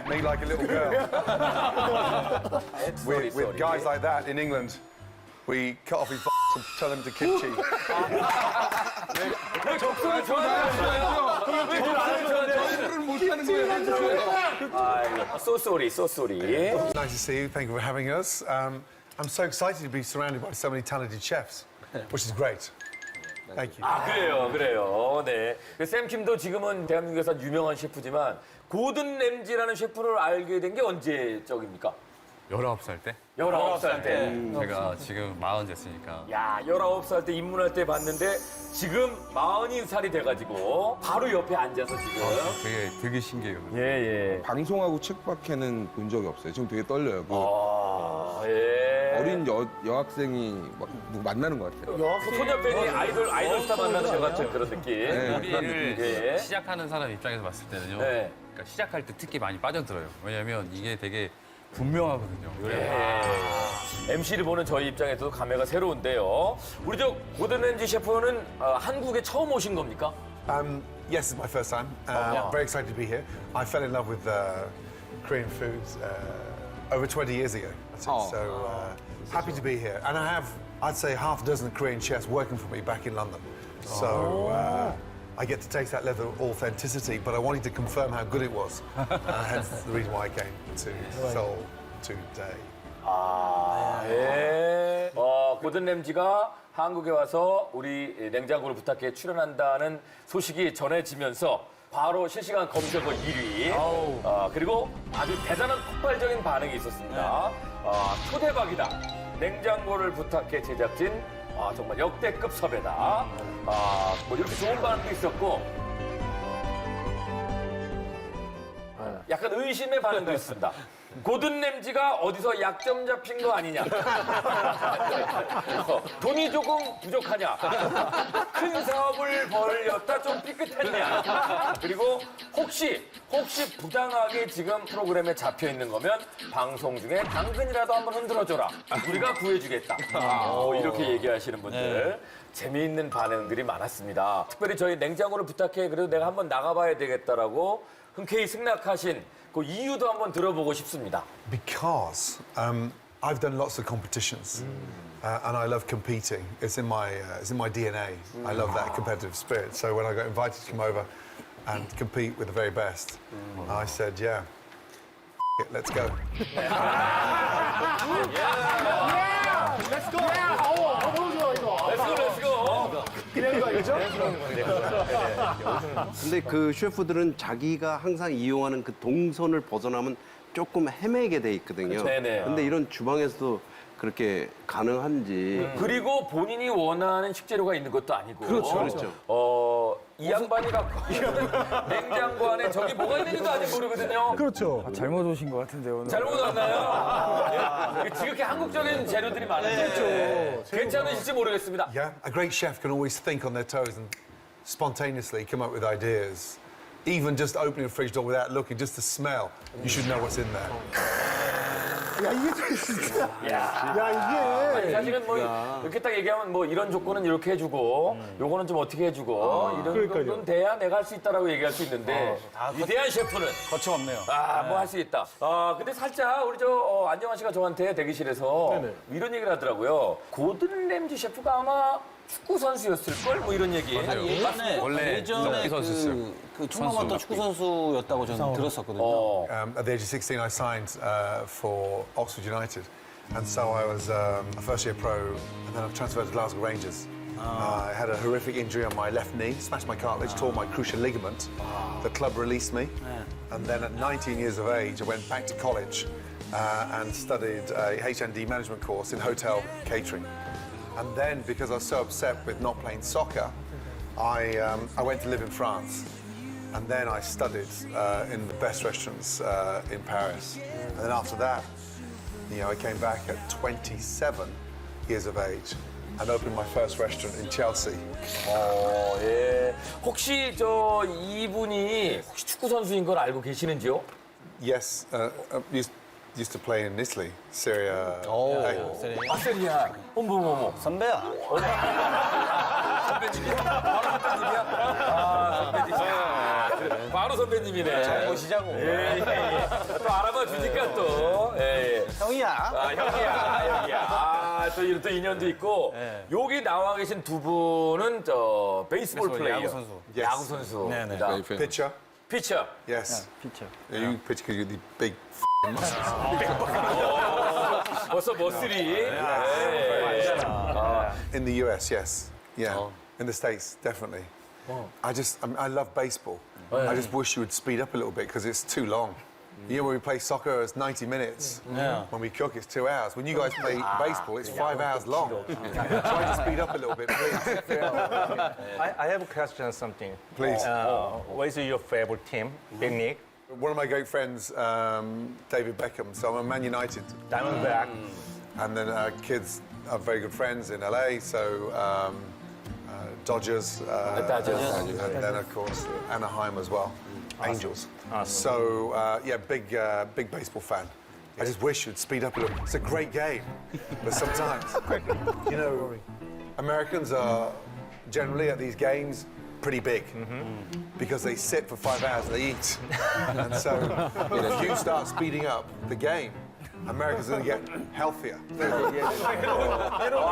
treat me like a little girl. With guys like that in England, we cut off his and tell him to kimchi. 왜 적성을 좋아하세요? 왜 적성을 못하는 거예요? So sorry, so sorry. Nice to see you. Thank you for having us. I'm so excited to be surrounded by so many talented chefs, which is great. Thank you. 아, 그래요. 네. 샘 킴도 지금은 대한민국에서 유명한 셰프지만 고든 램지라는 셰프를 알게 된 게 언제적입니까? 19살 때? 19살 때. 제가 지금 40 됐으니까. 야, 19살 때 입문할 때 봤는데 지금 40살이 돼가지고 바로 옆에 앉아서 지금. 되게 신기해요. 예. 방송하고 책밖에는 본 적이 없어요. 지금 되게 떨려요. 예. 어린 여학생이 막 누구 만나는 것 같아요. 소녀 팬이 아이돌 스타 만나는 것 같은 그런 느낌. 요리를 예. 시작하는 사람 입장에서 봤을 때는요. 네. 그러니까 시작할 때 특히 많이 빠져들어요. 왜냐면 이게 되게 분명하거든요. MC를 보는 저희 입장에서도 감회가 새로운데요. 우리 저 고든 램지 셰프는 한국에 처음 오신 겁니까? Yes, it's my first time. Very excited to be here. I fell in love with Korean foods over 20 years ago. So happy to be here. And I have, I'd say, half a dozen Korean chefs working for me back in London. So I get to taste that level of authenticity, but I wanted to confirm how good it was. Hence the reason why I came to Seoul today. 예. 고든 램지가 한국에 와서 우리 냉장고를 부탁해 출연한다는 소식이 전해지면서 바로 실시간 검색어 1위. 그리고 아주 대단한 폭발적인 반응이 있었습니다. 초대박이다. 냉장고를 부탁해 제작진. 정말 역대급 섭외다. 뭐 이렇게 좋은 반응도 있었고. 약간 의심의 반응도 있습니다. 고든 램지가 어디서 약점 잡힌 거 아니냐. 돈이 조금 부족하냐. 큰 사업을 벌였다 좀 삐끗했냐. 그리고 혹시 부당하게 지금 프로그램에 잡혀 있는 거면 방송 중에 당근이라도 한번 흔들어줘라. 우리가 구해주겠다. 이렇게 얘기하시는 분들. 재미있는 반응들이 많았습니다. 특별히 저희 냉장고를 부탁해 그래도 내가 한번 나가봐야 되겠다라고 흔쾌히 승낙하신 그 이유도 한번 들어보고 싶습니다. Because I've done lots of competitions, and I love competing. It's in my DNA. I love that competitive spirit. So when I got invited to come over and compete with the very best, I said, yeah, it, let's go. 근데 그 셰프들은 자기가 항상 이용하는 그 동선을 벗어나면 조금 헤매게 돼 있거든요. 네네. 근데 이런 주방에서도 그렇게 가능한지. 그리고 본인이 원하는 식재료가 있는 것도 아니고. 그렇죠. 이 양반이 갖고 있는 냉장고 안에 저기 뭐가 있는지도 아직 모르거든요. 그렇죠. 잘못 오신 것 같은데요. 오늘. 잘못 왔나요? 지극히 한국적인 재료들이 많은데 괜찮으실지 모르겠습니다. Yeah, a great chef can always think on their toes and spontaneously come up with ideas. Even just opening a fridge door without looking, just the smell, you should know what's in there. 야, 이게 진짜. 야, 이게. 사실은 뭐 이렇게 딱 얘기하면 뭐 이런 조건은 이렇게 해주고 요거는 좀 어떻게 해주고 이런 정도는 돼야 내가 할 수 있다라고 얘기할 수 있는데 위대한 셰프는 거침없네요. 뭐 할 수 있다. 근데 살짝 우리 저 안정환 씨가 저한테 대기실에서 이런 얘기를 하더라고요. 고든 램지 셰프가 아마 축구 선수였을걸? 뭐 이런 얘기. 원래 럭비 선수였어요. 그 충남았던 축구 선수였다고 저는 들었었거든요. At the age of 16, I signed for Oxford United. And so I was a first-year pro, and then I transferred to Glasgow Rangers. I had a horrific injury on my left knee, smashed my cartilage, tore my cruciate ligament. The club released me. And then at 19 years of age, I went back to college and studied a HND management course in hotel catering. And then, because I was so upset with not playing soccer, I went to live in France. And then I studied in the best restaurants in Paris. And then after that, I came back at 27 years of age and opened my first restaurant in Chelsea. 예. 혹시 저 이분이 혹시 축구 선수인 걸 알고 계시는지요? Yes, used to play in Italy, Serie A. 세리아. 어머. 선배야. 선배님이야? 바로 선배님이야? 선배님. 바로 선배님이네. 잘 보시자고. 예. 또 알아봐 주니까 또. 예. 형이야. 아, 형이야. 아, 또 이런 또 인연도 있고. 여기 나와 계신 두 분은 저 베이스볼 플레이어. 야구 선수. 야구 선수입니다. Very famous. Pitcher? 피처. Yes. 피처. Yeah, you pitch because you're the big 벌써 머슬이. in the US, yes. Yeah. In the States, definitely. I love baseball. I just wish you would speed up a little bit because it's too long. You know, when we play soccer, it's 90 minutes. When we cook, it's 2 hours. When you guys play baseball, it's 5 hours long. Try to speed up a little bit, please. I have a question, something. Please. What is your favorite team? Big Nick, One of my great friends, David Beckham, so I'm a Man United. Diamondback. And then kids are very good friends in LA, so Dodgers. Dodgers. And then, of course, Anaheim as well. Angels. So, yeah, big baseball fan. I just wish you'd speed up a little. It's a great game, but sometimes, you know, Americans are generally at these games pretty big because they sit for 5 hours and they eat. And so, if you start speeding up the game, America's going to get healthier.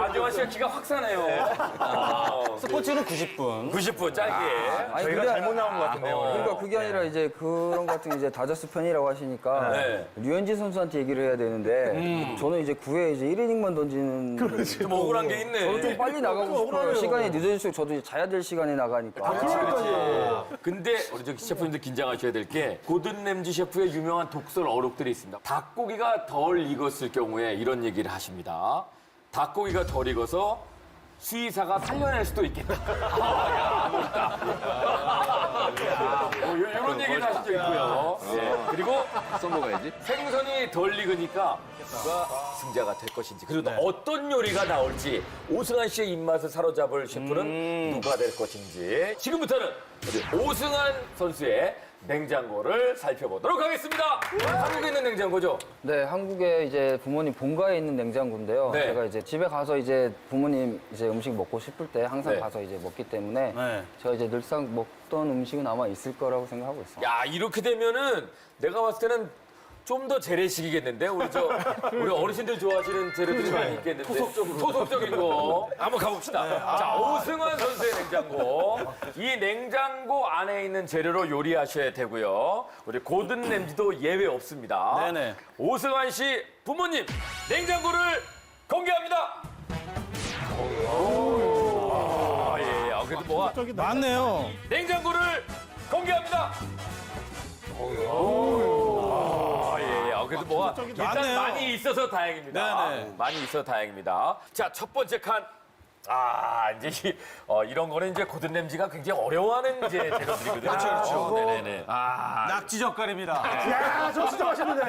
안정환 씨가 기가 확 사네요. 스포츠는 90분. 90분 짧게. 아니, 저희가 잘못 나온 것 같은데요. 오늘. 그러니까 그게 아니라 이제 그런 같은 이제 다저스 편이라고 하시니까 네. 류현진 선수한테 얘기를 해야 되는데 저는 이제 9회 이제 1이닝만 던지는 좀 억울한 게 있네. 저는 좀 빨리 나가고 싶어요. 시간이 늦어질수록 저도 이제 자야 될 시간에 나가니까. 근데 우리 저 셰프님들 긴장하셔야 될 게 고든 램지 셰프의 유명한 독설 어록들이 있습니다. 닭고기가 덜 익었을 경우에 이런 얘기를 하십니다. 닭고기가 덜 익어서 수의사가 살려낼 수도 있겠다. 이런 얘기를 하신 적 있고요. 예. 그리고 써먹어야지. 생선이 덜 익으니까 누가 승자가 될 것인지 그리고 또 어떤 요리가 나올지 오승환 씨의 입맛을 사로잡을 셰프는 누가 될 것인지 지금부터는 우리 오승환 선수의 냉장고를 살펴보도록 하겠습니다. 한국에 있는 냉장고죠? 네, 한국에 이제 부모님 본가에 있는 냉장고인데요. 네. 제가 이제 집에 가서 이제 부모님 이제 음식 먹고 싶을 때 항상 네. 가서 이제 먹기 때문에 네. 제가 이제 늘상 먹던 음식은 아마 있을 거라고 생각하고 있어요. 야, 이렇게 되면은 내가 봤을 때는 좀 더 재래식이겠는데? 우리 어르신들 좋아하시는 재래들이 많이 있겠는데. 좀 토속적인 거. 한번 가봅시다. 자, 오승환 선수의 냉장고. 이 냉장고 안에 있는 재료로 요리하셔야 되고요. 우리 고든 램지도 예외 없습니다. 네네. 오승환 씨 부모님 냉장고를 공개합니다. 예. 그래도 뭐가 맞네요. 냉장고를 공개합니다. 그래도 뭐가 일단 많네요. 많이 있어서 다행입니다. 네네. 많이 있어서 다행입니다. 자, 첫 번째 칸. 이제 이런 거는 이제 고든 램지가 굉장히 어려워하는 이제 재료들이거든요. 그렇죠. 네네네. 낙지 젓갈입니다. 야, 저 진짜 맛있는데.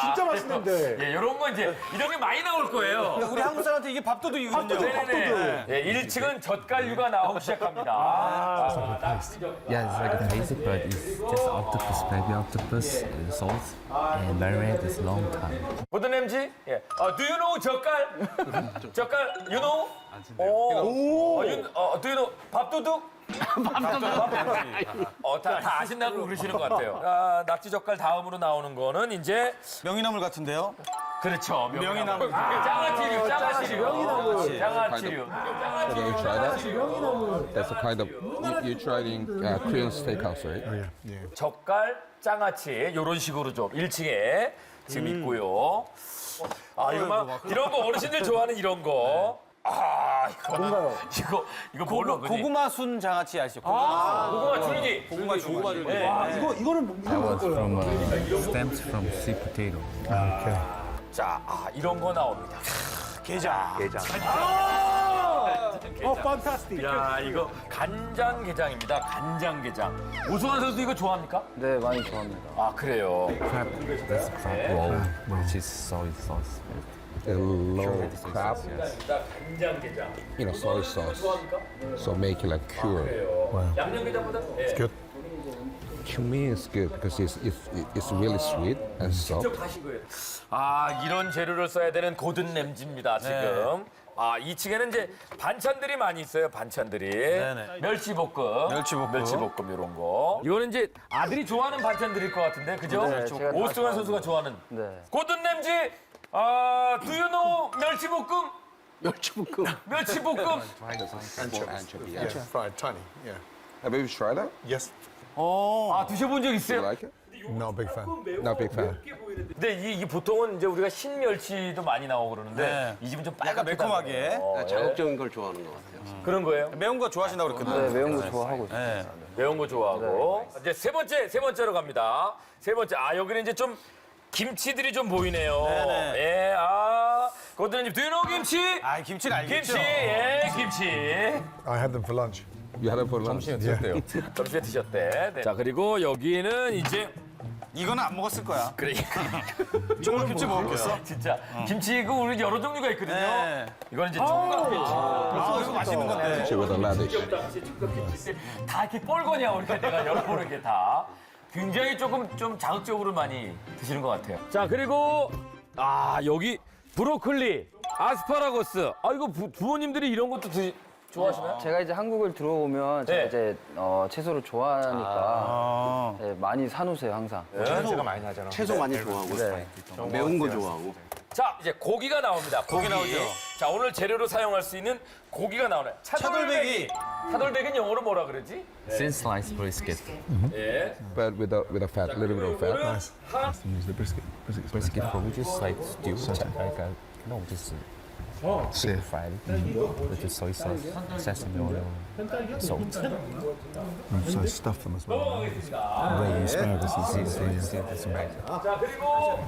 진짜 맛있는데. 예, 이런 거 이제 이런 게 많이 나올 거예요. 우리 한국 사람한테 이게 밥도둑이거든요. 네네네. 예, 1층은 젓갈류가 나오기 시작합니다. 낙지 젓갈. Yeah, it's like a basic, but it's just octopus, baby octopus, salt, and marinate is long time. 고든 램지? 예. Do you know 젓갈? 젓갈, you know? 오. do you know 밥도둑? 다 아신다고 그러시는 것 같아요. 낙지 젓갈 다음으로 나오는 거는 이제 명이나물 같은데요? 그렇죠. 명이나물. 장아찌류. Have you tried that? That's a kind of you tried in Korean steakhouse, right? 젓갈, 장아찌 이런 식으로 좀 1층에 지금 있고요. 이런 거 어르신들 좋아하는 이런 거. 이거 뭘로 그지? 고구마 순 장아찌 아시죠? 고구마 줄기. 고구마 줄기. 네. That was from stems from sweet potato. 자, 이런 거 나옵니다. 게장. 판타스틱. 야, 이거 간장게장입니다. 간장게장. 오승환 선수 이거 좋아합니까? 네, 많이 좋아합니다. 그래요. Crab, that's crab roll, which is soy sauce. A low crab, 간장게장. you know, soy sauce. 좋아합니까? So make it like pure. 양념게장보다? 예. Cumin is good because it's really sweet and soft. 직접 하신 거예요. 이런 재료를 써야 되는 고든 램지입니다, 지금. 아, 2층에는 이제 반찬들이 많이 있어요, 반찬들이. 멸치볶음. 멸치볶음 이런 거. 이거는 이제 아들이 좋아하는 반찬들일 것 같은데, 그죠? 네, 제가 다 오승환 선수가 좋아하는. 네. 고든 램지, do you know 멸치볶음? 멸치볶음. 멸치볶음. Anchovy. Yeah, fried, tiny. Yeah. Have you tried that? Yes. 아, 드셔본 적 Do you 있어요? like it? Not a big fan. Not big fan. 근데 이 보통은 이제 우리가 흰멸치도 많이 나오고 그러는데 이 집은 좀 빨갛게 매콤하게. 자극적인 걸 좋아하는 것 같아요. 그런 거예요? 매운 거 좋아하신다고 그랬거든요. 네, 매운 거 좋아하고 있어요. 매운 거 좋아하고. 이제 세 번째로 갑니다. 세 번째. 아, 여기는 이제 좀 김치들이 좀 보이네요. 예, 고든님, do you know 김치? 아, 김치는 알겠죠. 김치, 예, 김치. I had them for lunch. You had it for lunch. 점심에 드셨대. 네. 자, 그리고 여기는 이제 이거는 안 먹었을 거야. 그래. 조금 김치 먹었겠어? 진짜 김치 그 우리 여러 종류가 있거든요. 네. 이거는 이제 총각 김치. 아, 이거 맛있는 건데. With a radish. 다 이렇게 뻘거냐 우리가 내가 열어보는 게 다. 굉장히 조금 좀 자극적으로 많이 드시는 것 같아요. 자, 그리고 여기 브로콜리, 아스파라거스. 이거 부모님들이 이런 것도 좋아하시나요? 제가 이제 한국을 들어오면 제가 네. 이제 채소를 좋아하니까 네, 많이 사놓으세요 항상. 제가 많이 나잖아. 채소 많이 좋아하고 매운 거 좋아하고. 자, 이제 고기가 나옵니다. 고기 나오죠. 자, 오늘 재료로 사용할 수 있는 고기가 나오네. 차돌배기. 차돌배기는 영어로 뭐라 그러지? Thin sliced brisket. 예. But with a fat, a little bit of fat. Nice. Use the brisket. Brisket probably just like stew. Like no, just stir fried with the soy sauce, sesame oil, salt. So stuff them as well. 먹어보겠습니다. Asparagus and That's right. 자, 그리고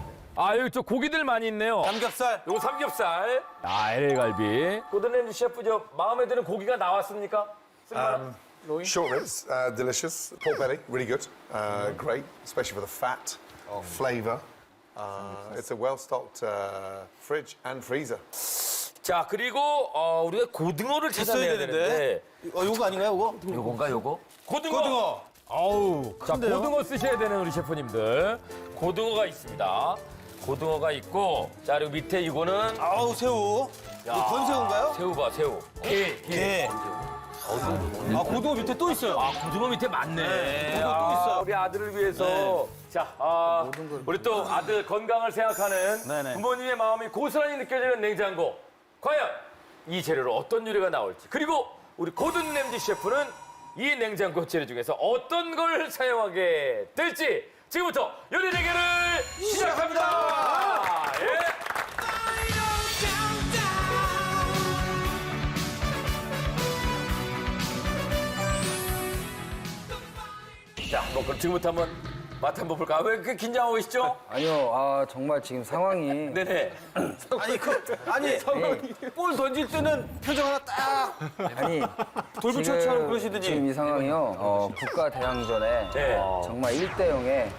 여기 또 고기들 많이 있네요. 삼겹살. 요거 삼겹살. LA갈비. 고든램지 셰프, 저 마음에 드는 고기가 나왔습니까? Short ribs, delicious. Pork belly, really good. Great, especially for the fat, flavour. It's a well-stocked fridge and freezer. 자, 그리고 우리가 고등어를 찾아내야 있어야 되는데. 되는데. 요거 아닌가요, 요거? 요건가, 요거? 고등어. 고등어. 아우, 자, 고등어 쓰셔야 되는 우리 셰프님들. 고등어가 있습니다. 고등어가 있고, 자, 그리고 밑에 이거는 아우, 새우. 이거 건새우인가요? 새우 봐, 새우. 게. 예. 아, 고등어 밑에 또 있어요. 고등어 밑에 많네. 고등어 또 있어요. 우리 아들을 위해서. 자, 우리 또 아들 건강을 생각하는 네네. 부모님의 마음이 고스란히 느껴지는 냉장고. 과연 이 재료로 어떤 요리가 나올지. 그리고 우리 고든 램지 셰프는 이 냉장고 재료 중에서 어떤 걸 사용하게 될지 지금부터 요리 대결을 시작합니다. 예. 자, 그럼 지금부터 한번 맛 한번 볼까? 왜 이렇게 긴장하고 계시죠? 아니요, 정말 지금 상황이 네네. 아니, 볼 던질 때는 표정 하나 딱. 아니 돌부처처럼 그러시더니. 지금 이 상황이요. 국가 대항전에 네. 정말 1대0에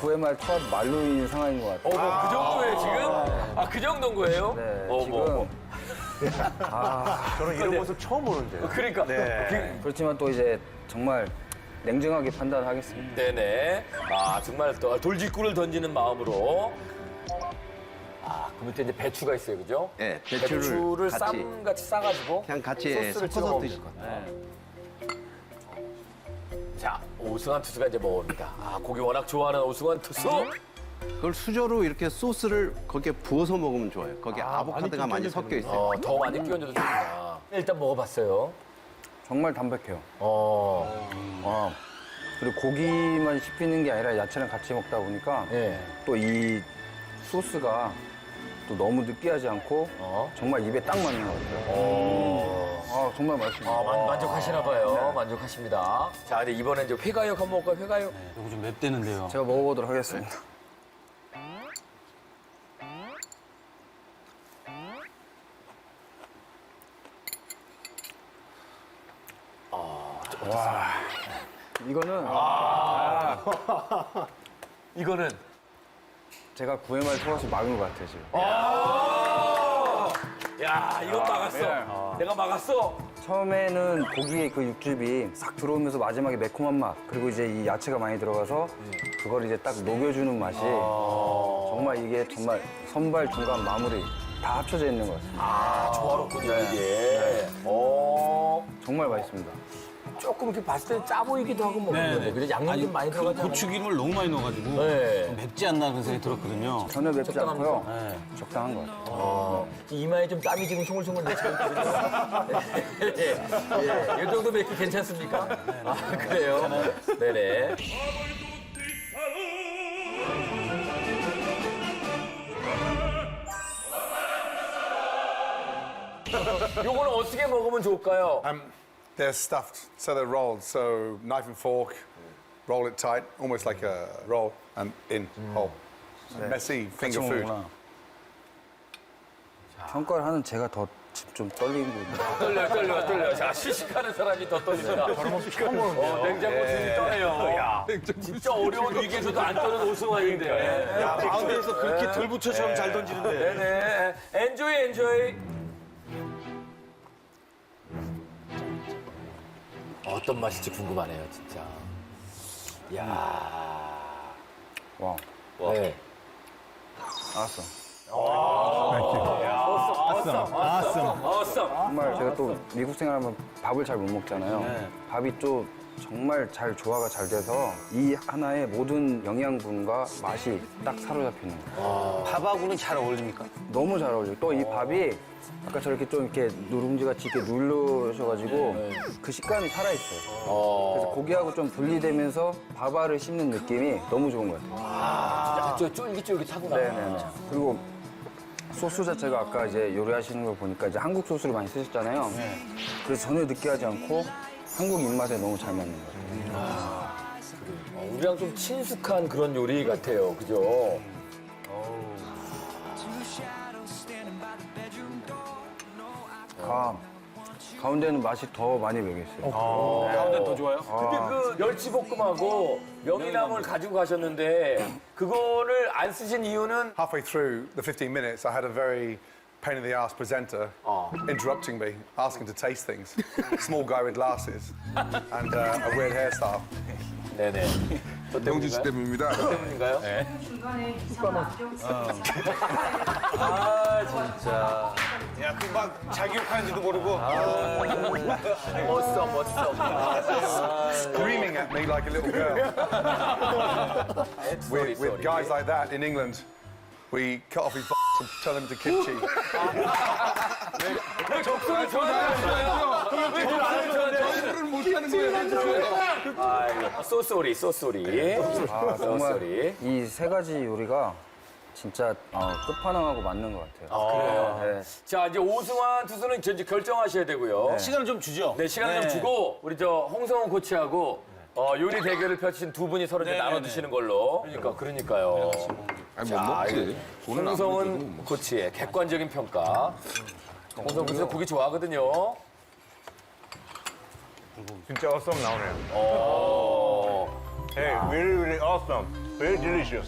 9회 말 투합 만루인 상황인 것 같아요. 뭐 그 정도예요 지금? 그 정도인 거예요? 네, 지금 저는 이런 모습 처음 보는데. 그러니까. 그렇지만 또 이제 정말 냉정하게 판단하겠습니다. 네네. 정말 또 돌직구를 던지는 마음으로. 그 밑에 이제 배추가 있어요, 그죠? 네, 배추를 같이 쌈같이 싸가지고 그냥 같이 소스를 찍어 섞어서 먹으면 드실 될 것 같아요. 자, 오승환 투수가 이제 먹습니다. 고기 워낙 좋아하는 오승환 투수. 그걸 수저로 이렇게 소스를 거기에 부어서 먹으면 좋아요. 거기에 아보카도가 많이 섞여 있어요. 더 많이 끼얹어도 좋구나. 일단 먹어봤어요. 정말 담백해요. 그리고 고기만 씹히는 게 아니라 야채랑 같이 먹다 보니까 예. 또 이 소스가 또 너무 느끼하지 않고 정말 입에 딱 맞는 것 같아요. 정말 맛있습니다. 만족하시나 봐요. 만족하십니다. 자, 근데 이번엔 이제 회가육 한번 먹을까요? 회가육. 요거 좀 맵대는데요. 제가 먹어보도록 하겠습니다. 이거는 이거는 제가 9회 말 투아웃을 막은 것 같아요, 지금. 야, 이건 막았어. 내가 막았어. 처음에는 고기의 그 육즙이 싹 들어오면서 마지막에 매콤한 맛, 그리고 이제 이 야채가 많이 들어가서 그걸 이제 딱 녹여주는 맛이 정말 이게 정말 선발, 중간, 마무리 다 합쳐져 있는 것 같습니다. 조화롭군요, 이게. 정말 맛있습니다. 조금 이렇게 봤을 때 짜 보이기도 하고 뭐. 네네. 그래 양념 좀 많이 들어가지 않아요? 고추기름을 너무 많이 넣어가지고 네. 맵지 않나 그런 생각이 들었거든요. 전혀 맵지 않고요. 네. 적당한 것 같아요. 이마에 좀 땀이 지금 송글송글 내치고 있거든요. 이 정도 맵기 괜찮습니까? 아, 그래요? 네네. 요거는 어떻게 먹으면 좋을까요? They're stuffed, so they're rolled. So knife and fork, roll it tight, almost like a roll, and in whole. So messy 같이 finger food. 먹는구나. 평가를 하는 제가 더 좀 떨리는 거예요. 떨려. 자, 시식하는 사람이 더 떨린다. 냉장고 주인이 떠네요. 야, 진짜 어려운 위기에서도 안 떠는 오승환인데. 야, 마운드에서 그렇게 들부처처럼 잘 던지는데. 네네. 엔조이. 어떤 맛일지 궁금하네요, 진짜. 야. 와, 네. 알았어. 어썸. 정말 제가 또 미국 생활하면 밥을 잘 못 먹잖아요. 밥이 또 정말 잘 조화가 잘 돼서 이 하나의 모든 영양분과 맛이 딱 사로잡히는 거예요. 밥하고는 잘 어울립니까? 너무 잘 어울려요. 또 이 밥이 아까 저렇게 좀 이렇게 누룽지같이 이렇게 누르셔가지고 그 식감이 살아있어요. 그래서 고기하고 좀 분리되면서 밥알을 씹는 느낌이 너무 좋은 것 같아요. 저 쫄깃쫄깃하구나. 네네네. 그리고 소스 자체가 아까 이제 요리하시는 걸 보니까 이제 한국 소스를 많이 쓰셨잖아요. 그래서 전혀 느끼하지 않고 한국 입맛에 너무 잘 맞는 것 같아요. 우리랑 좀 친숙한 그런 요리 같아요. 그죠? 가운데는 맛이 더 많이 배겠어요. 가운데 더 좋아요? 근데 그 멸치볶음하고 명이나물 가지고 가셨는데 그거를 안 쓰신 이유는 Halfway through the 15 minutes, I had a very pain in the ass presenter interrupting me, asking to taste things. Small guy with glasses and a weird hairstyle. 네네. 영진 씨 때문입니다. 때문인가요? 네. 아 진짜. 야, 그 막 자기 욕하는지도 모르고. 멋있어. Screaming at me like a little girl. With guys like that in England, we cut off his and turn him to kimchi. 적소를 좋아하는 술을 못하는 거예요. 소쏘리. 정말 이 세 가지 요리가 진짜 끝판왕하고 맞는 것 같아요. 그래요? 네. 자 이제 오승환 투수는 이제 결정하셔야 되고요. 시간을 좀 주죠. 네, 시간을 좀 주고 우리 저 홍성훈 코치하고 요리 대결을 펼치신 두 분이 서로 이제 나눠 드시는 걸로. 그러니까요. 아니 못 먹지. 돈은 안 먹어도 못 홍성훈 먹어. 코치의 객관적인 평가. 홍성훈 코치가 고기 좋아하거든요. 진짜 awesome 나오네요. Hey, really awesome. Very delicious.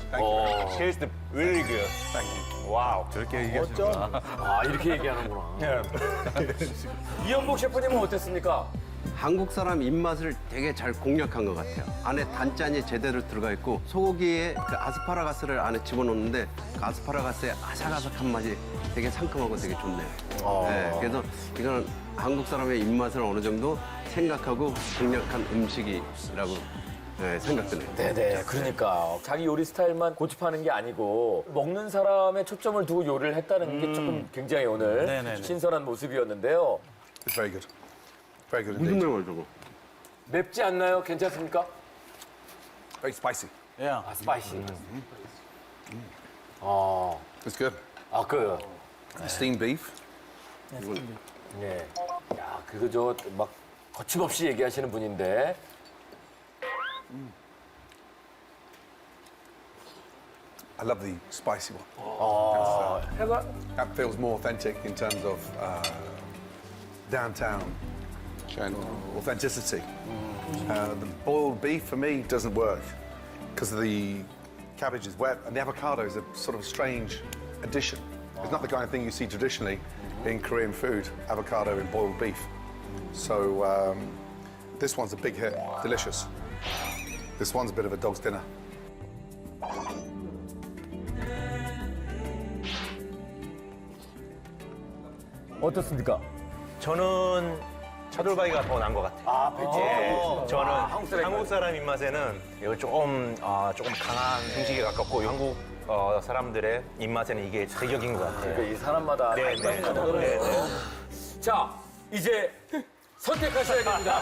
Tastes really good. Thank you. Wow. 저렇게 얘기하시는 아 이렇게 얘기하는구나. 이현복 셰프님은 어땠습니까? 한국 사람 입맛을 되게 잘 공략한 것 같아요. 안에 단짠이 제대로 들어가 있고 소고기에 그 아스파라가스를 안에 집어넣는데 그 아스파라가스의 아삭아삭한 맛이 되게 상큼하고 되게 좋네요. 네, 그래서 이거는 한국 사람의 입맛을 어느 정도 생각하고 공략한 음식이라고 생각드네요. 네네, 그러니까 자기 요리 스타일만 고집하는 게 아니고 먹는 사람의 초점을 두고 요리를 했다는 게 조금 굉장히 오늘 네네네. 신선한 모습이었는데요. It's very good. Very good 무슨 indeed. 매워요, 저거? 맵지 않나요? 괜찮습니까? Very spicy. 야, 아, 스파이시. It's good. 그, Steamed beef. 네. 야, 그거 저 막 거침없이 얘기하시는 분인데. I love the spicy one. 해가 That feels more authentic in terms of downtown authenticity. The boiled beef for me doesn't work because the cabbage is wet and the avocado is a sort of strange addition. It's not the kind of thing you see traditionally in Korean food, avocado in boiled beef. So this one's a big hit, delicious. This one's a bit of a dog's dinner. 어떻습니까? 저는 차돌박이가 더 나은 것 같아요. 아, 배지. 저는 한국 사람 한국 사람 입맛에는 이거 조금 강한 음식에 가깝고 한국 사람들의 입맛에는 이게 저격인 것 같아요. 이 사람마다 네, 네. 네, 네. 자, 이제 선택하셔야 됩니다.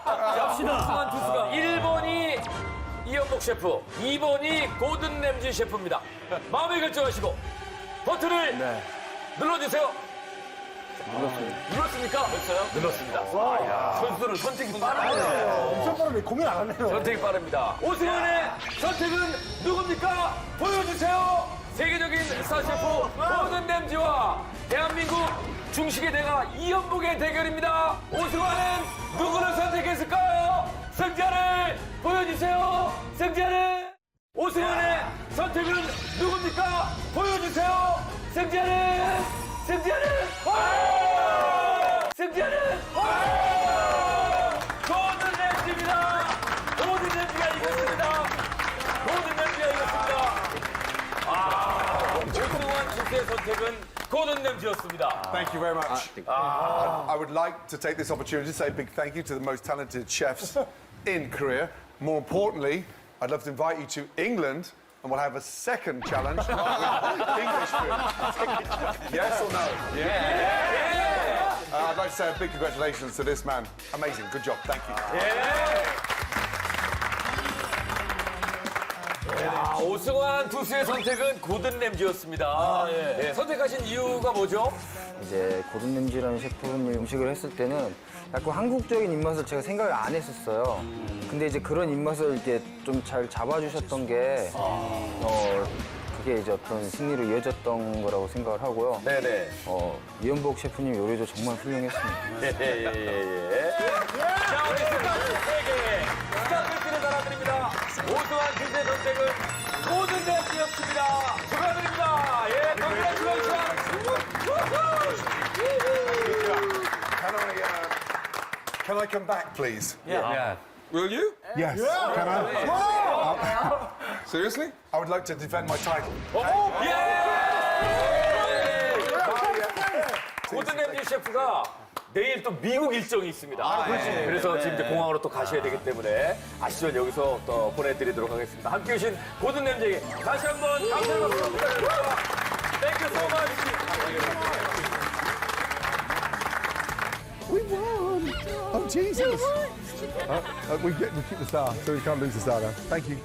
자, 오스만 투수가 1번이 이연복 셰프, 2번이 고든 램지 셰프입니다. 마음에 결정하시고 버튼을 눌러주세요. 눌렀습니까? 눌렀습니다. 선수들은 선택이 빠르네요. 엄청 빠르네. 고민 안 하네요. 선택이 빠릅니다. 오승환의 선택은 누굽니까? 보여주세요. 세계적인 스타 셰프 고든 램지와 대한민국 중식의 대가 이연복의 대결입니다. 오승환은 누구를 선택했을까요? 승자를 보여주세요. 승자는 오승환의 선택은 누굽니까? 보여주세요. 승자는 승자는 고든 램지입니다. 고든 램지가 이겼습니다. 고든 램지가 이겼습니다. 오승환 선수의 선택은 고든 램지였습니다. Thank you very much. I would like to take this opportunity to say a big thank you to the most talented chefs in Korea. More importantly, I'd love to invite you to England, and we'll have a second challenge with English food. Yes or no? I'd like to say a big congratulations to this man. Amazing. Good job. Thank you. 오승환 투수의 선택은 고든 램지였습니다. 선택하신 이유가 뭐죠? 이제 고든 램지라는 셰프님 음식을 했을 때는 약간 한국적인 입맛을 제가 생각을 안 했었어요. 근데 이제 그런 입맛을 이렇게 좀 잘 잡아주셨던 게 그게 이제 어떤 승리로 이어졌던 거라고 생각을 하고요. 네네. 이연복 셰프님 요리도 정말 훌륭했습니다. 자, 우리 스타트에게 스타트를 달아드립니다. 오승환 투수의 선택은 고든 램지였습니다. 축하드립니다. 컨그레츄레이션. Can I come back, please? Yeah. Will you? Yes. Can I? Seriously? I would like to defend my title. 고든 램지 셰프가 내일 또 미국 일정이 있습니다. 그래서 지금 이제 공항으로 또 가셔야 되기 때문에 아시죠? 여기서 또 보내드리도록 하겠습니다. 함께 해주신 고든 램지에게 다시 한번 감사의 박수 부탁드립니다. Thank you so much. We won! Oh, Jesus! We keep the star, so we can't lose the star now. Thank you.